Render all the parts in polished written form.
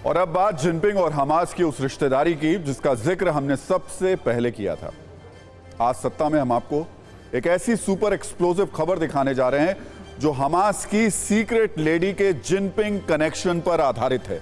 और अब बात जिनपिंग और हमास की उस रिश्तेदारी की जिसका जिक्र हमने सबसे पहले किया था। आज सत्ता में हम आपको एक ऐसी सुपर एक्सप्लोसिव खबर दिखाने जा रहे हैं जो हमास की सीक्रेट लेडी के जिनपिंग कनेक्शन पर आधारित है।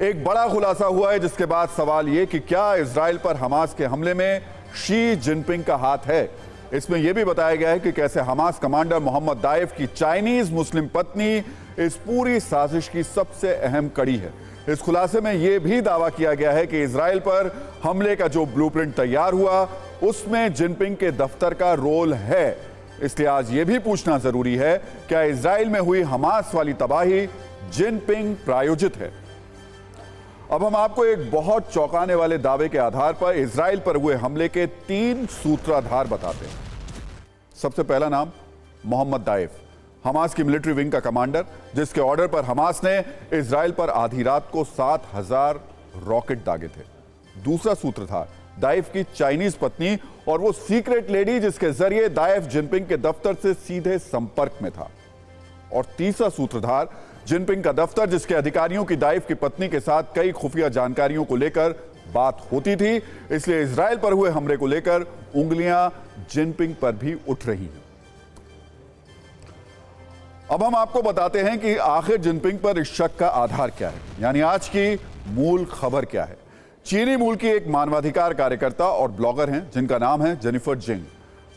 एक बड़ा खुलासा हुआ है जिसके बाद सवाल यह कि क्या इजराइल पर हमास के हमले में शी जिनपिंग का हाथ है। इसमें यह भी बताया गया है कि कैसे हमास कमांडर मोहम्मद दाइफ की चाइनीज मुस्लिम पत्नी इस पूरी साजिश की सबसे अहम कड़ी है। इस खुलासे में यह भी दावा किया गया है कि इजराइल पर हमले का जो ब्लूप्रिंट तैयार हुआ उसमें जिनपिंग के दफ्तर का रोल है। इसलिए आज यह भी पूछना जरूरी है, क्या इजराइल में हुई हमास वाली तबाही जिनपिंग प्रायोजित है। अब हम आपको एक बहुत चौंकाने वाले दावे के आधार पर इजराइल पर हुए हमले के 3 सूत्रधार बताते हैं। सबसे पहला नाम मोहम्मद दाइफ, हमास की मिलिट्री विंग का कमांडर, जिसके ऑर्डर पर हमास ने इजराइल पर आधी रात को 7000 रॉकेट दागे थे। दूसरा सूत्रधार दाइफ की चाइनीज पत्नी और वो सीक्रेट लेडी जिसके जरिए दाइफ जिनपिंग के दफ्तर से सीधे संपर्क में था। और तीसरा सूत्रधार जिनपिंग का दफ्तर, जिसके अधिकारियों की दाइफ की पत्नी के साथ कई खुफिया जानकारियों को लेकर बात होती थी। इसलिए इजराइल पर हुए हमले को लेकर उंगलियां जिनपिंग पर भी उठ रही हैं। अब हम आपको बताते हैं कि आखिर जिनपिंग पर इस शक का आधार क्या है, यानी आज की मूल खबर क्या है। चीनी मूल की एक मानवाधिकार कार्यकर्ता और ब्लॉगर हैं जिनका नाम है जेनिफर जेंग।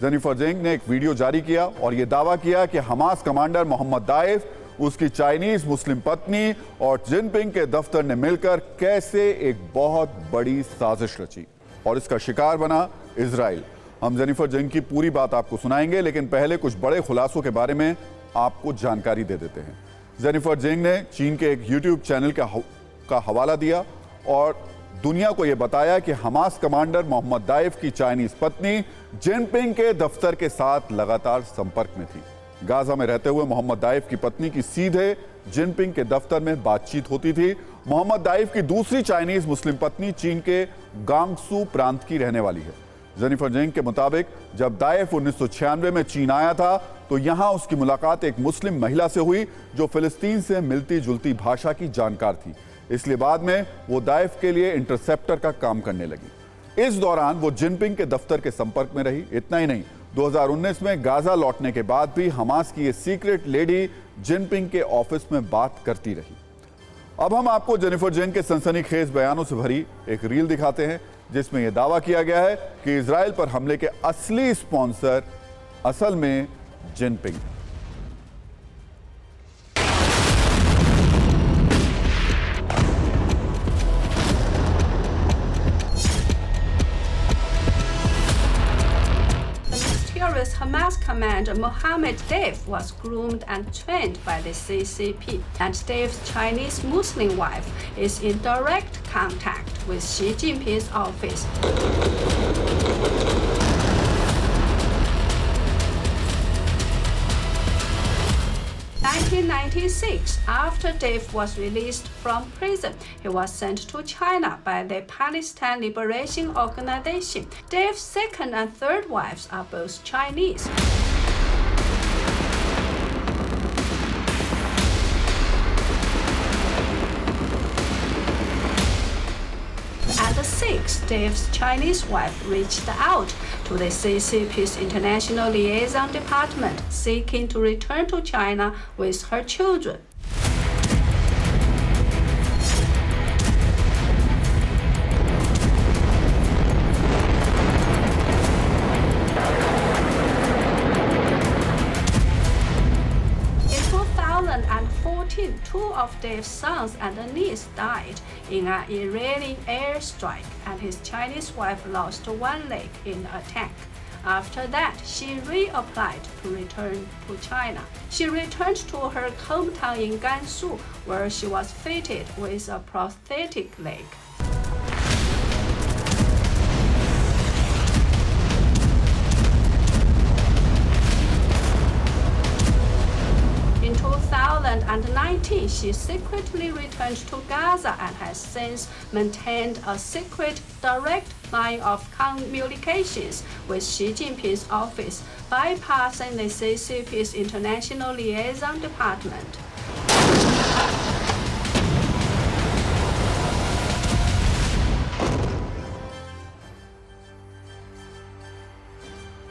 जेनिफर जेंग ने एक वीडियो जारी किया और यह दावा किया कि हमास कमांडर मोहम्मद दाइफ, उसकी चाइनीज मुस्लिम पत्नी और जिनपिंग के दफ्तर ने मिलकर कैसे एक बहुत बड़ी साजिश रची और इसका शिकार बना इजराइल। हम जेनिफर जेंग की पूरी बात आपको सुनाएंगे, लेकिन पहले कुछ बड़े खुलासों के बारे में आपको जानकारी दे देते हैं। जेनिफर जेंग ने चीन के एक यूट्यूब चैनल का हवाला दिया और दुनिया को यह बताया कि हमास कमांडर मोहम्मद दाइफ की चाइनीज पत्नी जिनपिंग के दफ्तर के साथ लगातार संपर्क में थी। गाजा में रहते हुए मोहम्मद दाइफ की पत्नी की सीधे जिनपिंग के दफ्तर में बातचीत होती थी। मोहम्मद दाइफ की दूसरी चाइनीज मुस्लिम पत्नी चीन के गांगसू प्रांत की रहने वाली है। जेनिफर जेंग के मुताबिक जब दाइफ 1996 में चीन आया था तो यहां उसकी मुलाकात एक मुस्लिम महिला से हुई जो फिलिस्तीन से मिलती जुलती भाषा की जानकार थी। इसलिए बाद में वो दाइफ के लिए इंटरसेप्टर का काम करने लगी। इस दौरान वो जिनपिंग के दफ्तर के संपर्क में रही। इतना ही नहीं, 2019 में गाजा लौटने के बाद भी हमास की ये सीक्रेट लेडी जिनपिंग के ऑफिस में बात करती रही। अब हम आपको जेनिफर जेंग के सनसनीखेज बयानों से भरी एक रील दिखाते हैं जिसमें यह दावा किया गया है कि इजराइल पर हमले के असली स्पॉन्सर असल में जिनपिंग है। Hamas commander Mohammed Daif was groomed and trained by the CCP, and Daif's Chinese Muslim wife is in direct contact with Xi Jinping's office. 1996, after Daif was released from prison, he was sent to China by the Palestine Liberation Organization. Daif's second and third wives are both Chinese. At the sixth, Daif's Chinese wife reached out to the CCP's International Liaison Department, seeking to return to China with her children. In 2014, 2 of Daif's sons and a niece died in an Iranian airstrike, and his Chinese wife lost one leg in the attack. After that, she reapplied to return to China. She returned to her hometown in Gansu, where she was fitted with a prosthetic leg. In 2019, she secretly returned to Gaza and has since maintained a secret direct line of communications with Xi Jinping's office, bypassing the CCP's International Liaison Department.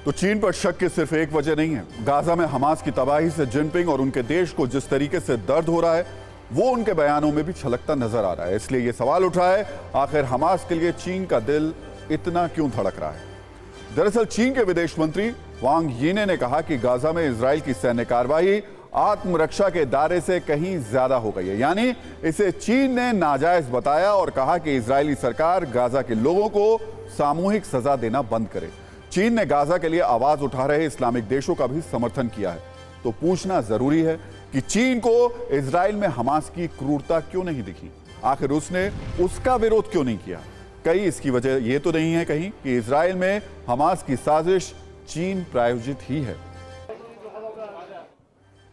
तो चीन पर शक की सिर्फ एक वजह नहीं है। गाजा में हमास की तबाही से जिनपिंग और उनके देश को जिस तरीके से दर्द हो रहा है वो उनके बयानों में भी छलकता नजर आ रहा है। इसलिए ये सवाल उठा है, आखिर हमास के लिए चीन का दिल इतना क्यों धड़क रहा है। दरअसल चीन के विदेश मंत्री वांग यीने ने कहा कि गाजा में इजराइल की सैन्य कार्रवाई आत्मरक्षा के दायरे से कहीं ज्यादा हो गई है, यानी इसे चीन ने नाजायज बताया और कहा कि इजरायली सरकार गाजा के लोगों को सामूहिक सजा देना बंद करे। चीन ने गाजा के लिए आवाज उठा रहे इस्लामिक देशों का भी समर्थन किया है। तो पूछना जरूरी है कि चीन को इजराइल में हमास की क्रूरता क्यों नहीं दिखी, आखिर उसने उसका विरोध क्यों नहीं किया। कहीं इसकी वजह यह तो नहीं है कहीं कि इजराइल में हमास की साजिश चीन प्रायोजित ही है।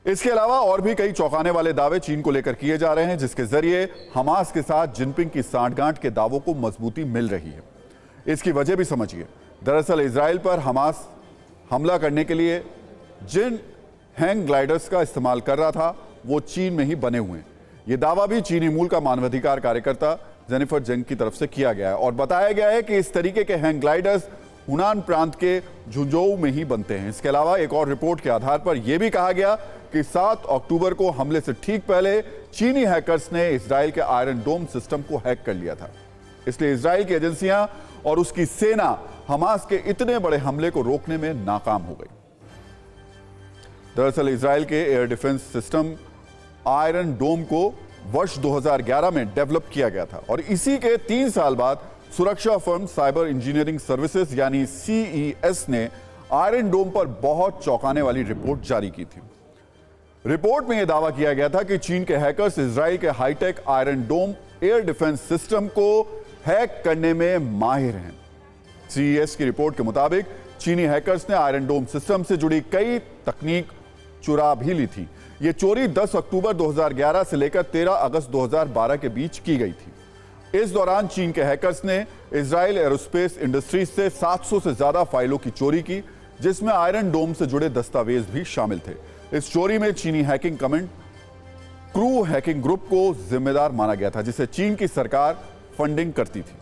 इसके अलावा और भी कई चौंकाने वाले दावे चीन को लेकर किए जा रहे हैं, जिसके जरिए हमास के साथ जिनपिंग की सांठगांठ के दावों को मजबूती मिल रही है। इसकी वजह भी समझिए। दरअसल इजराइल पर हमास हमला करने के लिए जिन हैंग ग्लाइडर्स का इस्तेमाल कर रहा था वो चीन में ही बने हुए हैं। यह दावा भी चीनी मूल का मानवाधिकार कार्यकर्ता जेनिफर जेंग की तरफ से किया गया है और बताया गया है कि इस तरीके के हैंग ग्लाइडर्स हुनान प्रांत के झुंझोऊ में ही बनते हैं। इसके अलावा एक और रिपोर्ट के आधार पर यह भी कहा गया कि 7 अक्टूबर को हमले से ठीक पहले चीनी हैकर्स ने इजराइल के आयरन डोम सिस्टम को हैक कर लिया था। इसलिए इजराइल की एजेंसियां और उसकी सेना हमास के इतने बड़े हमले को रोकने में नाकाम हो गई। दरअसल इजराइल के एयर डिफेंस सिस्टम आयरन डोम को वर्ष 2011 में डेवलप किया गया था और इसी के 3 साल बाद सुरक्षा फर्म साइबर इंजीनियरिंग सर्विसेज यानी CES ने आयरन डोम पर बहुत चौंकाने वाली रिपोर्ट जारी की थी। रिपोर्ट में यह दावा किया गया था कि चीन के हैकर्स इजराइल के हाईटेक आयरन डोम एयर डिफेंस सिस्टम को हैक करने में माहिर हैं। CES की रिपोर्ट के मुताबिक चीनी हैकर्स ने आयरन डोम सिस्टम से जुड़ी कई तकनीक चुरा भी ली थी। यह चोरी 10 अक्टूबर 2011 से लेकर 13 अगस्त 2012 के बीच की गई थी। इस दौरान चीन के हैकर्स ने इजराइल एरोस्पेस इंडस्ट्रीज से 700 से ज्यादा फाइलों की चोरी की, जिसमें आयरन डोम से जुड़े दस्तावेज भी शामिल थे। इस चोरी में चीनी hacking comment crew hacking group को जिम्मेदार माना गया था, जिसे चीन की सरकार फंडिंग करती थी।